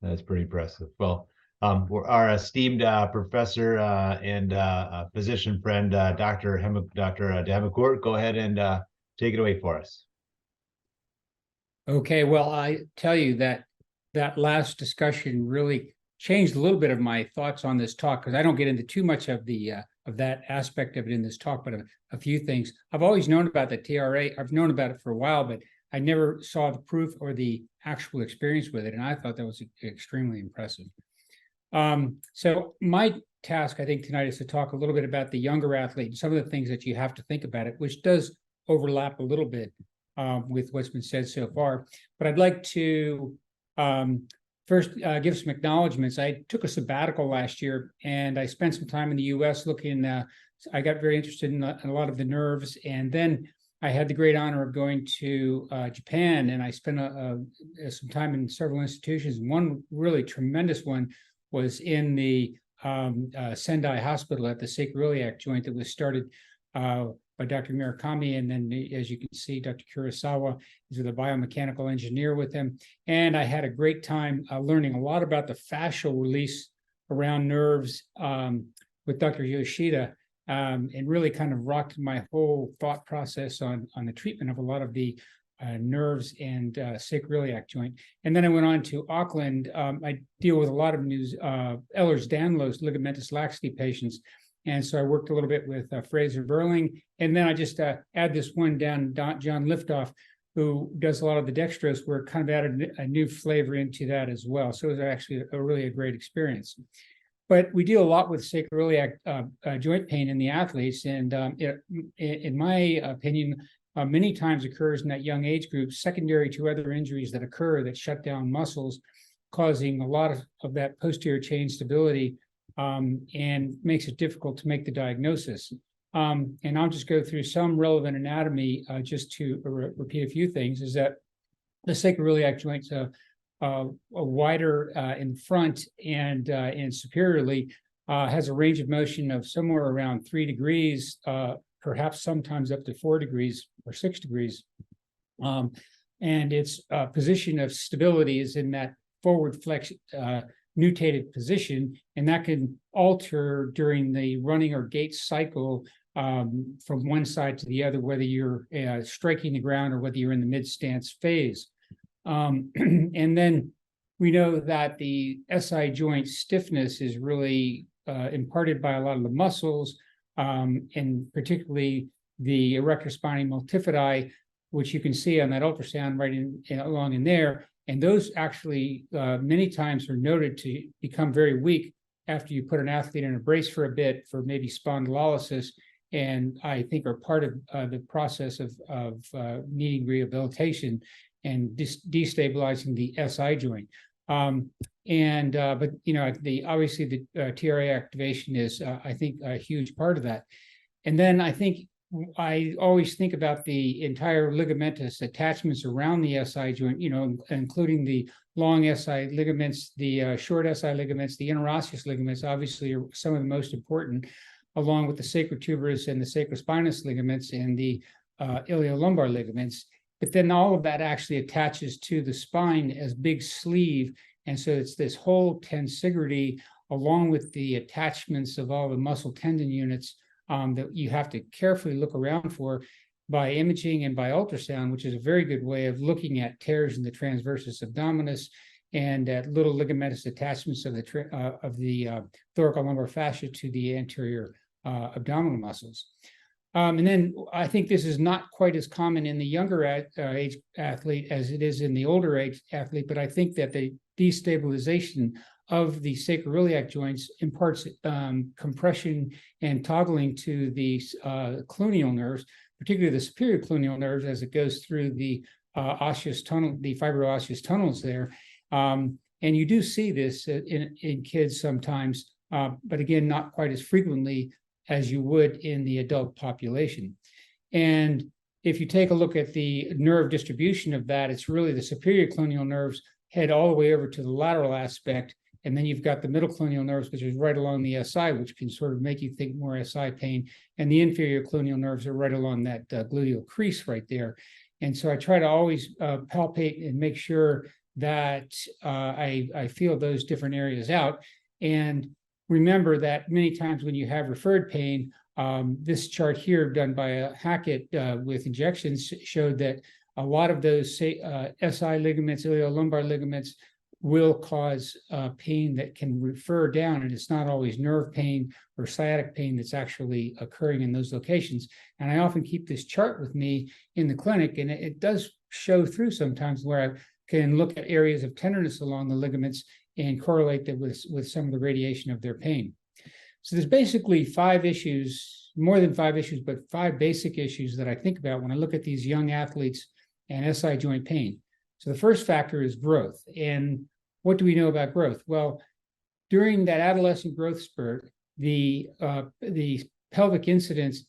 That's pretty impressive. Well, our esteemed professor and physician friend, Dr. Davenport, go ahead and take it away for us. Okay, well, I tell you that that last discussion really changed a little bit of my thoughts on this talk, because I don't get into too much of the of that aspect of it in this talk, but a few things. I've always known about the TRA. I've known about it for a while, but I never saw the proof or the actual experience with it, and I thought that was extremely impressive. So my task, I think, tonight is to talk a little bit about the younger athlete and some of the things that you have to think about it, which does overlap a little bit with what's been said so far. But I'd like to first give some acknowledgments. I took a sabbatical last year, and I spent some time in the U.S. looking. I got very interested in a lot of the nerves, and then I had the great honor of going to Japan, and I spent some time in several institutions. One really tremendous one was in the Sendai Hospital at the sacroiliac joint that was started by Dr. Murakami, and then, as you can see, Dr. Kurosawa is the biomechanical engineer with him. And I had a great time learning a lot about the fascial release around nerves with Dr. Yoshida, and really kind of rocked my whole thought process on the treatment of a lot of the nerves and sacroiliac joint. And then I went on to Auckland. I deal with a lot of Ehlers-Danlos ligamentous laxity patients. And so I worked a little bit with Fraser Burling. And then I just add this one down, John Liftoff, who does a lot of the dextrose work, kind of added a new flavor into that as well. So it was actually really a great experience. But we deal a lot with sacroiliac joint pain in the athletes. And in my opinion, many times occurs in that young age group, secondary to other injuries that occur that shut down muscles, causing a lot of that posterior chain stability, and makes it difficult to make the diagnosis. And I'll just go through some relevant anatomy just to repeat a few things, is that the sacroiliac joint's wider in front and superiorly, has a range of motion of somewhere around 3 degrees, perhaps sometimes up to 4 degrees or 6 degrees. And its position of stability is in that forward flex nutated position, and that can alter during the running or gait cycle from one side to the other, whether you're striking the ground or whether you're in the mid-stance phase. And then we know that the SI joint stiffness is really imparted by a lot of the muscles, and particularly the erector spinae multifidi, which you can see on that ultrasound right along in there. And those actually many times are noted to become very weak after you put an athlete in a brace for a bit for maybe spondylolysis, and I think are part of the process of needing rehabilitation and destabilizing the SI joint. But obviously the TRA activation is I think a huge part of that. And then I think I always think about the entire ligamentous attachments around the SI joint, including the long SI ligaments, the short SI ligaments, the interosseous ligaments, obviously are some of the most important, along with the sacrotuberous and the sacrospinous ligaments and the iliolumbar ligaments. But then all of that actually attaches to the spine as big sleeve. And so it's this whole tensegrity, along with the attachments of all the muscle tendon units, that you have to carefully look around for by imaging and by ultrasound, which is a very good way of looking at tears in the transversus abdominis and at little ligamentous attachments of the thoracolumbar fascia to the anterior abdominal muscles. And then I think this is not quite as common in the younger age athlete as it is in the older age athlete, but I think that the destabilization of the sacroiliac joints imparts compression and toggling to the cluneal nerves, particularly the superior cluneal nerves, as it goes through the osseous tunnel, the fibroosseous tunnels there. And you do see this in kids sometimes, but again, not quite as frequently as you would in the adult population. And if you take a look at the nerve distribution of that, it's really the superior cluneal nerves head all the way over to the lateral aspect. And then you've got the middle cluneal nerves, which is right along the SI, which can sort of make you think more SI pain. And the inferior cluneal nerves are right along that gluteal crease right there. And so I try to always palpate and make sure that I feel those different areas out. And remember that many times when you have referred pain, this chart here done by Hackett with injections showed that a lot of those SI ligaments, iliolumbar ligaments, will cause pain that can refer down, and it's not always nerve pain or sciatic pain that's actually occurring in those locations. And I often keep this chart with me in the clinic, and it does show through sometimes where I can look at areas of tenderness along the ligaments and correlate that with some of the radiation of their pain. So there's basically 5 issues, more than 5 issues, but 5 basic issues that I think about when I look at these young athletes and SI joint pain. So the first factor is growth. And what do we know about growth? Well, during that adolescent growth spurt, the pelvic incidence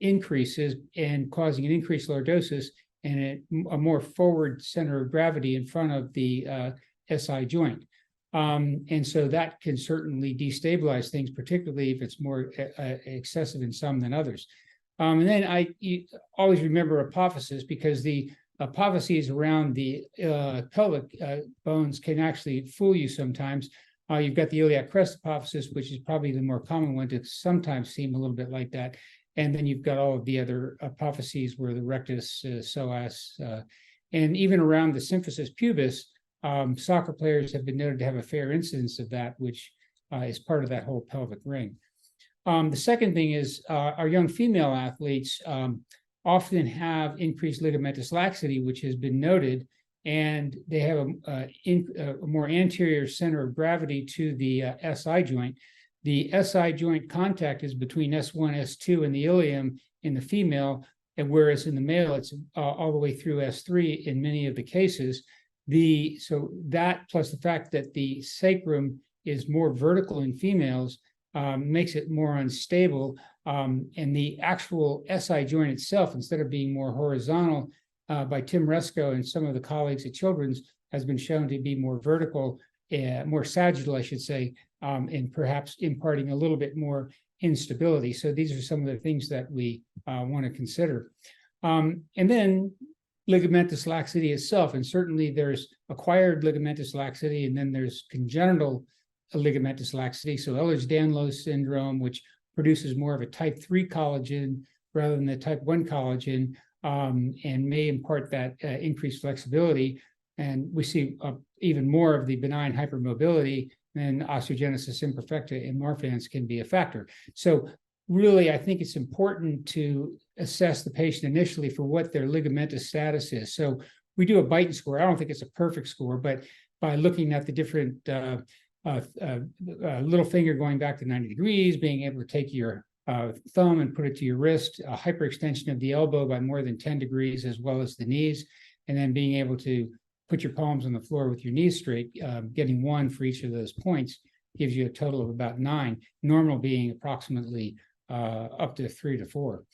increases and causing an increased lordosis and a more forward center of gravity in front of the SI joint. And so that can certainly destabilize things, particularly if it's more excessive in some than others. And then you always remember apophysis, because the apophyses around the pelvic bones can actually fool you sometimes. You've got the iliac crest apophysis, which is probably the more common one to sometimes seem a little bit like that. And then you've got all of the other apophyses where the rectus, psoas, and even around the symphysis pubis, soccer players have been noted to have a fair incidence of that, which is part of that whole pelvic ring. The second thing is our young female athletes often have increased ligamentous laxity, which has been noted, and they have a more anterior center of gravity to the SI joint. The SI joint contact is between S1, S2, and the ilium in the female, and whereas in the male, it's all the way through S3 in many of the cases. So that plus the fact that the sacrum is more vertical in females makes it more unstable. And the actual SI joint itself, instead of being more horizontal, by Tim Resco and some of the colleagues at Children's, has been shown to be more vertical, more sagittal, I should say, and perhaps imparting a little bit more instability. So these are some of the things that we want to consider. And then ligamentous laxity itself, and certainly there's acquired ligamentous laxity, and then there's congenital ligamentous laxity. So Ehlers-Danlos syndrome, which produces more of a type 3 collagen rather than the type 1 collagen, and may impart that increased flexibility. And we see even more of the benign hypermobility, and osteogenesis imperfecta and Marfan's can be a factor. So really, I think it's important to assess the patient initially for what their ligamentous status is. So we do a Beighton score. I don't think it's a perfect score, but by looking at the different little finger going back to 90 degrees, being able to take your thumb and put it to your wrist, a hyperextension of the elbow by more than 10 degrees, as well as the knees, and then being able to put your palms on the floor with your knees straight, getting 1 for each of those points gives you a total of about 9, normal being approximately up to 3 to 4.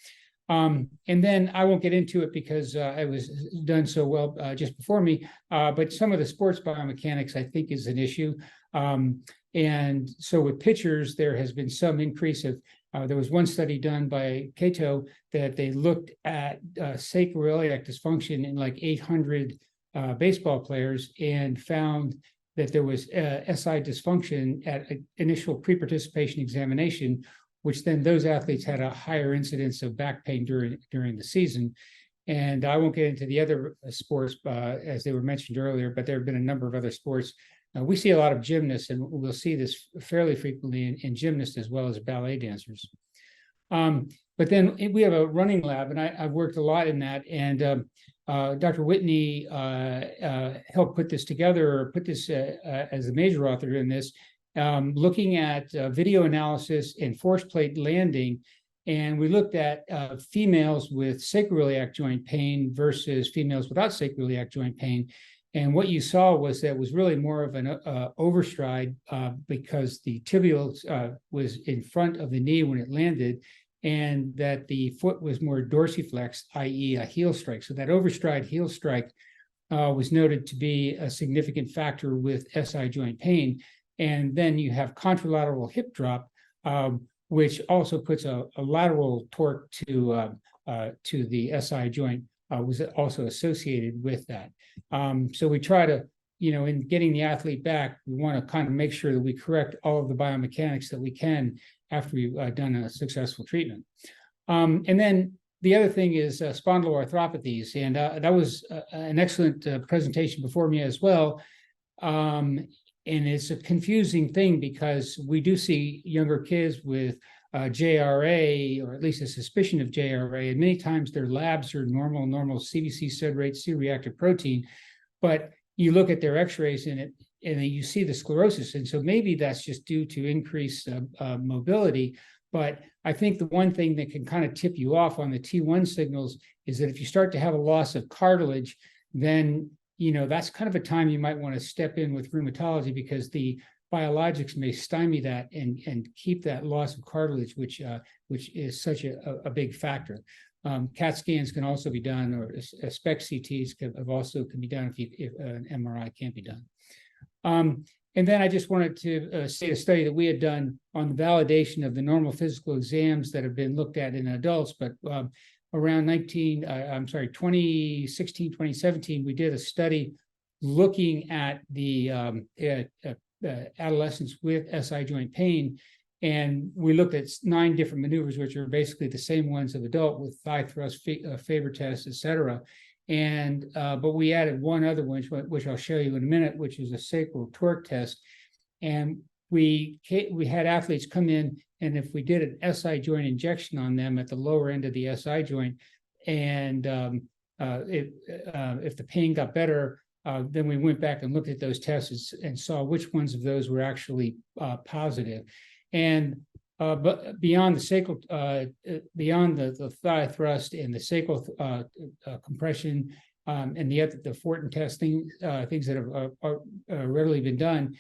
And then I won't get into it because it was done so well just before me, but some of the sports biomechanics I think is an issue. And so with pitchers, there has been some increase of, there was one study done by Cato that they looked at sacroiliac dysfunction in like 800 baseball players and found that there was SI dysfunction at initial pre-participation examination, which then those athletes had a higher incidence of back pain during the season. And I won't get into the other sports as they were mentioned earlier, but there have been a number of other sports. We see a lot of gymnasts, and we'll see this fairly frequently in gymnasts as well as ballet dancers. But then we have a running lab, and I've worked a lot in that. And Dr. Whitney helped put this together, or put this as a major author in this, looking at video analysis and force plate landing. And we looked at females with sacroiliac joint pain versus females without sacroiliac joint pain. And what you saw was that it was really more of an overstride because the tibial was in front of the knee when it landed, and that the foot was more dorsiflex, i.e. a heel strike. So that overstride heel strike was noted to be a significant factor with SI joint pain. And then you have contralateral hip drop, which also puts a lateral torque to the SI joint, was also associated with that. So we try to in getting the athlete back, we want to kind of make sure that we correct all of the biomechanics that we can after we've done a successful treatment. And then the other thing is spondyloarthropathies, and that was an excellent presentation before me as well. And it's a confusing thing because we do see younger kids with JRA, or at least a suspicion of JRA, and many times their labs are normal CBC sed rate, C-reactive protein, but you look at their x-rays and you see the sclerosis. And so maybe that's just due to increased mobility. But I think the one thing that can kind of tip you off on the T1 signals is that if you start to have a loss of cartilage, then, that's kind of a time you might want to step in with rheumatology, because the biologics may stymie that and keep that loss of cartilage, which is such a big factor. CAT scans can also be done, or SPECT CTs can be done if an MRI can't be done. And then I just wanted to state a study that we had done on the validation of the normal physical exams that have been looked at in adults, but around 2016, 2017, we did a study looking at the adolescents with SI joint pain. And we looked at 9 different maneuvers, which are basically the same ones of adult, with thigh thrust, Faber test, et cetera. And but we added one other one, which I'll show you in a minute, which is a sacral torque test. And we had athletes come in, and if we did an SI joint injection on them at the lower end of the SI joint, and if the pain got better, then we went back and looked at those tests and saw which ones of those were actually positive. And but beyond the sacral, beyond the thigh thrust and the sacral compression, and the Fortin testing, things that have readily been done,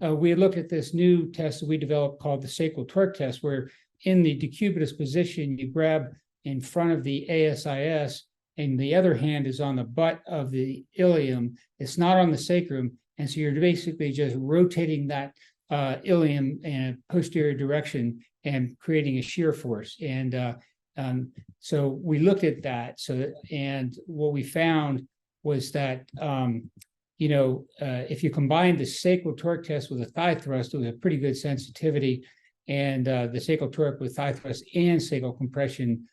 we had looked at this new test that we developed called the sacral torque test, where in the decubitus position, you grab in front of the ASIS, and the other hand is on the butt of the ilium. It's not on the sacrum, and so you're basically just rotating that ilium in a posterior direction and creating a shear force. And so we looked at that. And what we found was that if you combine the sacral torque test with a thigh thrust, it was a pretty good sensitivity, and the sacral torque with thigh thrust and sacral compression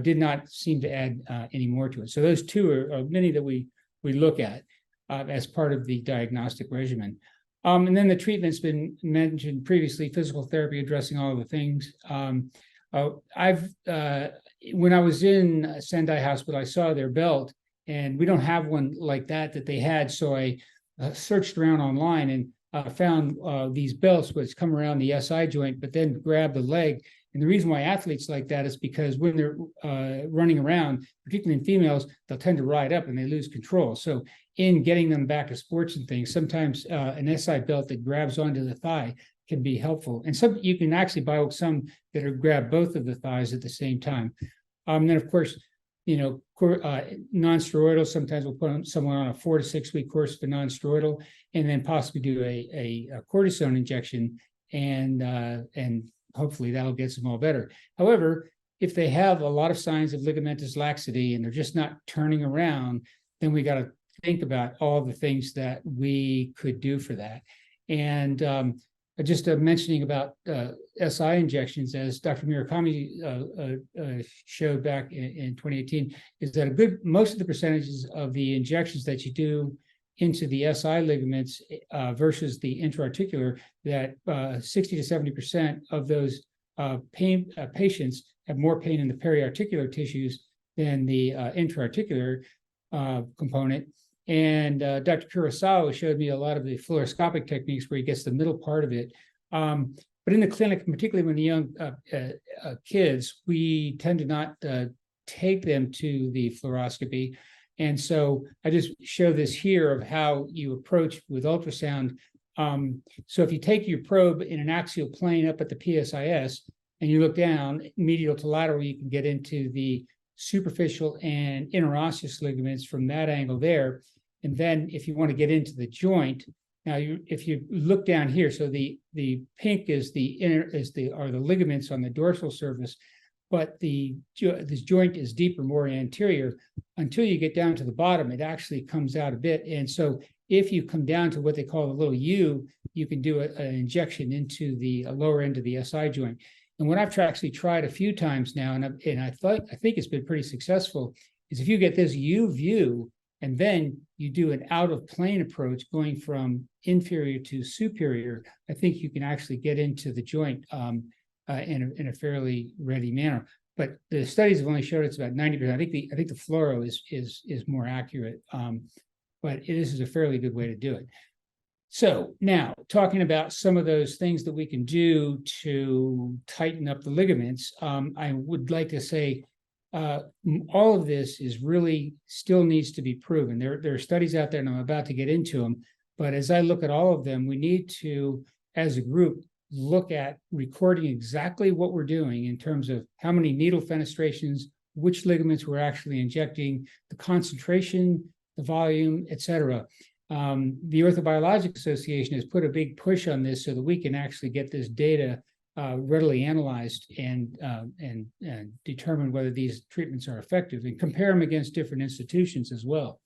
did not seem to add any more to it. So those two are many that we look at as part of the diagnostic regimen. And then the treatment's been mentioned previously, physical therapy addressing all of the things. When I was in Sendai Hospital, I saw their belt, and we don't have one like that they had. So I searched around online and found these belts which come around the SI joint, but then grab the leg. And the reason why athletes like that is because when they're running around, particularly in females, they'll tend to ride up and they lose control. So in getting them back to sports and things, sometimes an SI belt that grabs onto the thigh can be helpful. And some you can actually buy some that are grab both of the thighs at the same time. Then of course, non-steroidal, sometimes we'll put someone on a 4 to 6 week course for non-steroidal, and then possibly do a cortisone injection, and hopefully that'll get them all better. However, if they have a lot of signs of ligamentous laxity and they're just not turning around, then we got to think about all the things that we could do for that. And just mentioning about SI injections, as Dr. Murakami showed back in 2018, is that most of the percentages of the injections that you do into the SI ligaments versus the intra-articular, that 60 to 70% of those patients have more pain in the periarticular tissues than the intra-articular component. And Dr. Kurosawa showed me a lot of the fluoroscopic techniques where he gets the middle part of it. But in the clinic, particularly when the young kids, we tend to not take them to the fluoroscopy. And so I just show this here of how you approach with ultrasound. So if you take your probe in an axial plane up at the PSIS and you look down, medial to lateral, you can get into the superficial and interosseous ligaments from that angle there. And then if you want to get into the joint, now if you look down here, so the pink is are the ligaments on the dorsal surface, but this joint is deeper, more anterior. Until you get down to the bottom, it actually comes out a bit. And so if you come down to what they call a little U, you can do an injection into the lower end of the SI joint. And what I've actually tried a few times now, and I think it's been pretty successful, is if you get this U view and then you do an out of plane approach going from inferior to superior, I think you can actually get into the joint in a fairly ready manner. But the studies have only showed it's about 90%. I think the fluoro is more accurate, but this is a fairly good way to do it. So now, talking about some of those things that we can do to tighten up the ligaments, I would like to say all of this is really still needs to be proven. There are studies out there, and I'm about to get into them. But as I look at all of them, we need to, as a group, look at recording exactly what we're doing in terms of how many needle fenestrations, which ligaments we're actually injecting, the concentration, the volume, et cetera. The Orthobiologic Association has put a big push on this so that we can actually get this data readily analyzed and determine whether these treatments are effective and compare them against different institutions as well.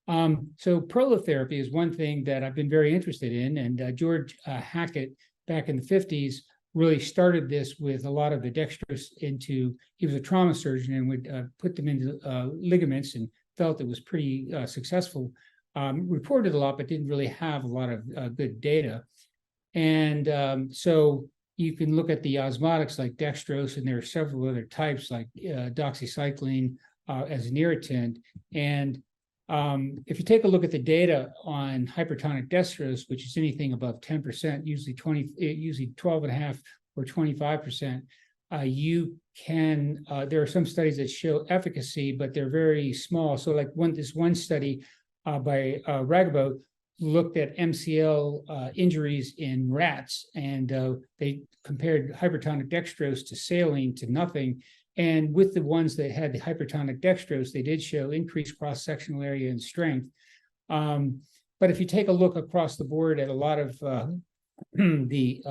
So prolotherapy is one thing that I've been very interested in, and George Hackett back in the 50s really started this with a lot of the dextrose into, he was a trauma surgeon and would put them into ligaments and felt it was pretty successful. Reported a lot, but didn't really have a lot of good data. And so you can look at the osmotics like dextrose, and there are several other types like doxycycline as an irritant. And if you take a look at the data on hypertonic dextrose, which is anything above 10%, usually 12.5 or 25%, you can, there are some studies that show efficacy, but they're very small. So like this one study by Ragabo looked at MCL injuries in rats, and they compared hypertonic dextrose to saline to nothing. And with the ones that had the hypertonic dextrose, they did show increased cross-sectional area and strength. But if you take a look across the board at a lot of the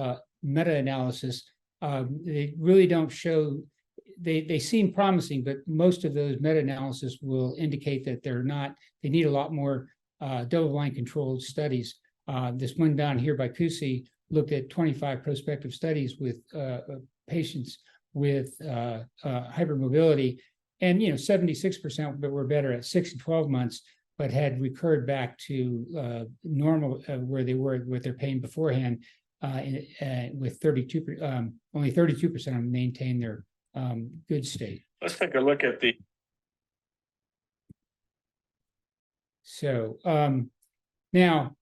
meta-analysis, they really don't show, they seem promising, but most of those meta-analysis will indicate that they need a lot more double-blind controlled studies. This one down here by Kusi looked at 25 prospective studies with patients with hypermobility, and 76% were better at 6 and 12 months, but had recurred back to normal where they were with their pain beforehand. With 32%, only 32% of them maintain their good state. Let's take a look at the. So now,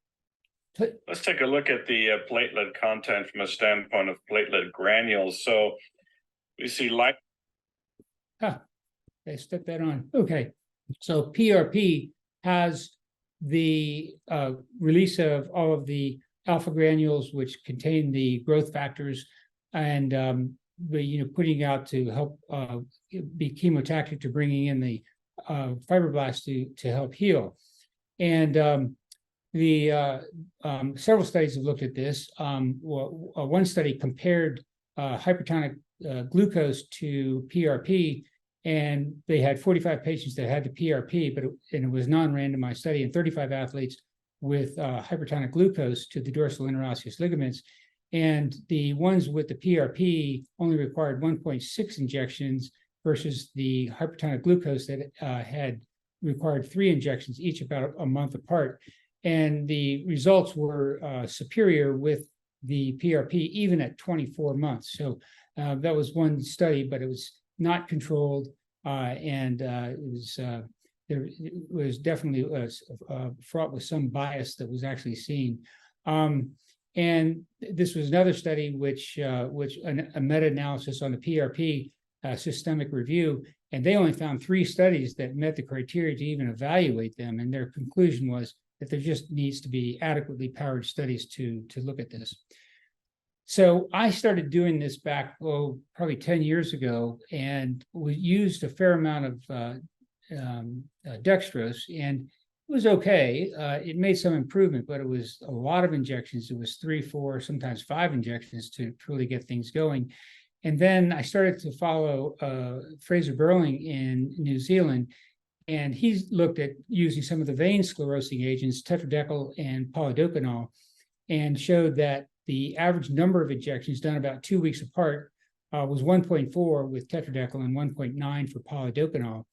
let's take a look at the platelet content from a standpoint of platelet granules. So we see like. They stuck that on. Okay, so PRP has the release of all of the alpha granules, which contain the growth factors, and putting out to help be chemotactic to bringing in the fibroblasts to help heal. And several studies have looked at this. One study compared hypertonic glucose to PRP, and they had 45 patients that had the PRP, and it was non-randomized study, and 35 athletes with hypertonic glucose to the dorsal interosseous ligaments. And the ones with the PRP only required 1.6 injections versus the hypertonic glucose that had required 3 injections, each about a month apart. And the results were superior with the PRP, even at 24 months. So that was one study, but it was not controlled, and it was definitely fraught with some bias that was actually seen. And this was another study which a meta-analysis on the PRP systemic review, and they only found 3 studies that met the criteria to even evaluate them. And their conclusion was that there just needs to be adequately powered studies to look at this. So I started doing this back, probably 10 years ago, and we used a fair amount of dextrose, and it was okay. It made some improvement, but it was a lot of injections. It was 3, 4, sometimes 5 injections to truly get things going. And then I started to follow Fraser Burling in New Zealand, And he's looked at using some of the vein sclerosing agents, tetradecyl and polydocanol, and showed that the average number of injections done about 2 weeks apart was 1.4 with tetradecyl and 1.9 for polydocanol,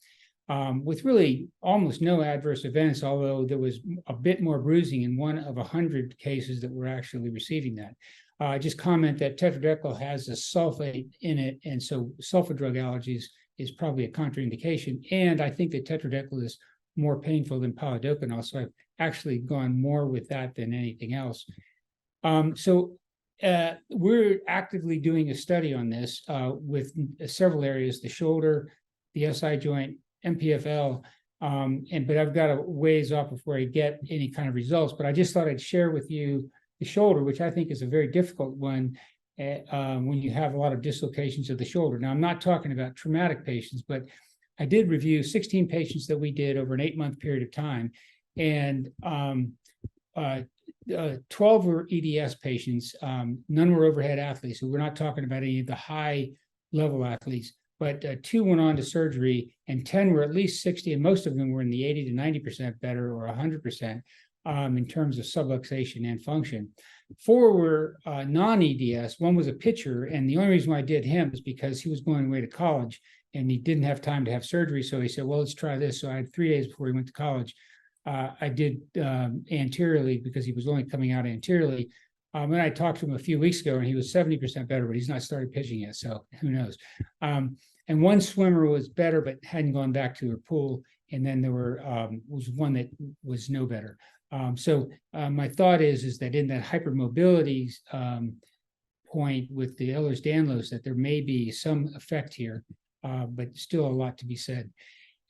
with really almost no adverse events, although there was a bit more bruising in 1 of 100 cases that were actually receiving that. Just comment that tetradecyl has a sulfate in it, and so sulfa drug allergies is probably a contraindication. And I think that tetradecyl is more painful than polydocanol, so I've actually gone more with that than anything else. We're actively doing a study on this with several areas: the shoulder, the SI joint, MPFL, but I've got a ways off before I get any kind of results. But I just thought I'd share with you the shoulder, which I think is a very difficult one when you have a lot of dislocations of the shoulder. Now, I'm not talking about traumatic patients, but I did review 16 patients that we did over an 8-month period of time, and 12 were EDS patients. None were overhead athletes, so we're not talking about any of the high-level athletes. But 2 went on to surgery, and 10 were at least 60, and most of them were in the 80 to 90% better, or 100% in terms of subluxation and function. 4 were non-EDS. 1 was a pitcher, and the only reason why I did him is because he was going away to college, and he didn't have time to have surgery, so he said, well, let's try this. So I had 3 days before he went to college. I did anteriorly because he was only coming out anteriorly. And I talked to him a few weeks ago, and he was 70% better, but he's not started pitching yet, so who knows. And 1 swimmer was better, but hadn't gone back to her pool. And then there was 1 that was no better. My thought is that in that hypermobility point with the Ehlers-Danlos, that there may be some effect here, but still a lot to be said.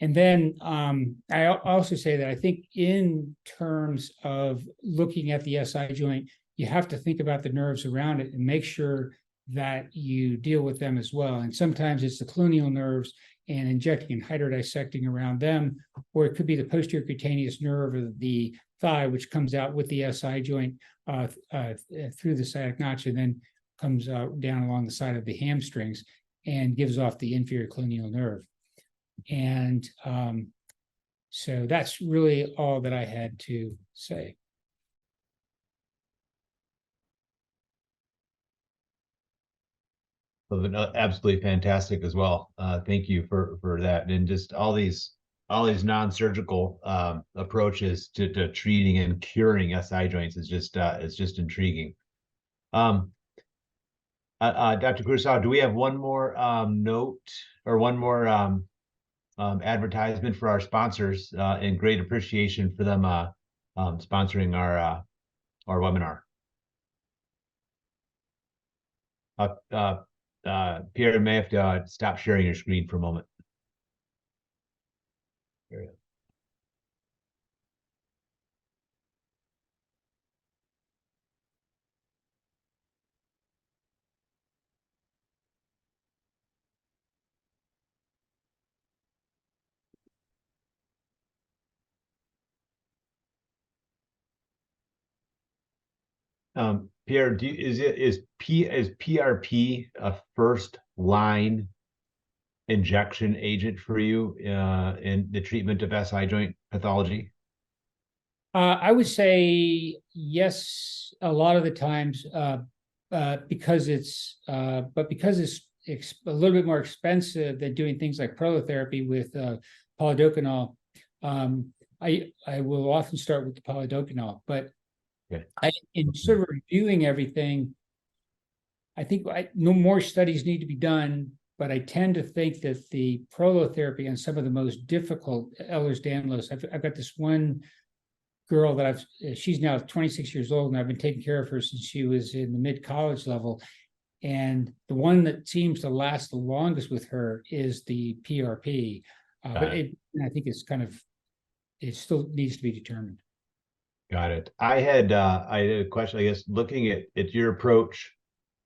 And then I also say that I think in terms of looking at the SI joint, you have to think about the nerves around it and make sure that you deal with them as well. And sometimes it's the cluneal nerves and injecting and hydrodissecting around them, or it could be the posterior cutaneous nerve of the thigh, which comes out with the SI joint through the sciatic notch and then comes down along the side of the hamstrings and gives off the inferior cluneal nerve. And so that's really all that I had to say. Absolutely fantastic as well. Thank you for that, and just all these non-surgical approaches to treating and curing SI joints is just intriguing. Dr. Kurosawa, do we have one more note or one more advertisement for our sponsors? And great appreciation for them sponsoring our webinar. Pierre, you may have to stop sharing your screen for a moment. There Pierre, is PRP a first line injection agent for you in the treatment of SI joint pathology? I would say yes, a lot of the times, because it's a little bit more expensive than doing things like prolotherapy with polydocanol. I will often start with the polydocanol, but okay. In sort of reviewing everything, I think no more studies need to be done, but I tend to think that the prolotherapy on some of the most difficult Ehlers-Danlos, I've got this one girl that she's now 26 years old, and I've been taking care of her since she was in the mid-college level. And the one that seems to last the longest with her is the PRP. But I think it's it still needs to be determined. Got it. I had a question, I guess, looking at your approach,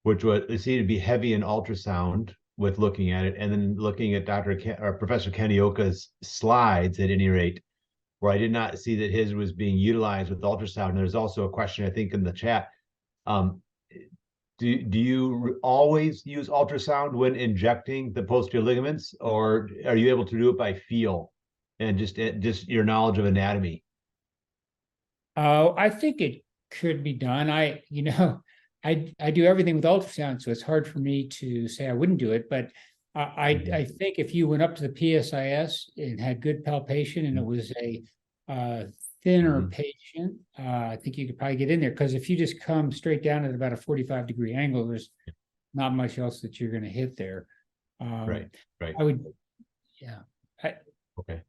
which it seemed to be heavy in ultrasound with looking at it, and then looking at Professor Kanioka's slides at any rate, where I did not see that his was being utilized with ultrasound. And there's also a question, I think, in the chat. Do you always use ultrasound when injecting the posterior ligaments, or are you able to do it by feel and just your knowledge of anatomy? I think it could be done. I do everything with ultrasound, so it's hard for me to say I wouldn't do it. But I think if you went up to the PSIS and had good palpation and it was a thinner patient, I think you could probably get in there, because if you just come straight down at about a 45-degree angle, there's not much else that you're going to hit there. Right. I would, yeah. Okay.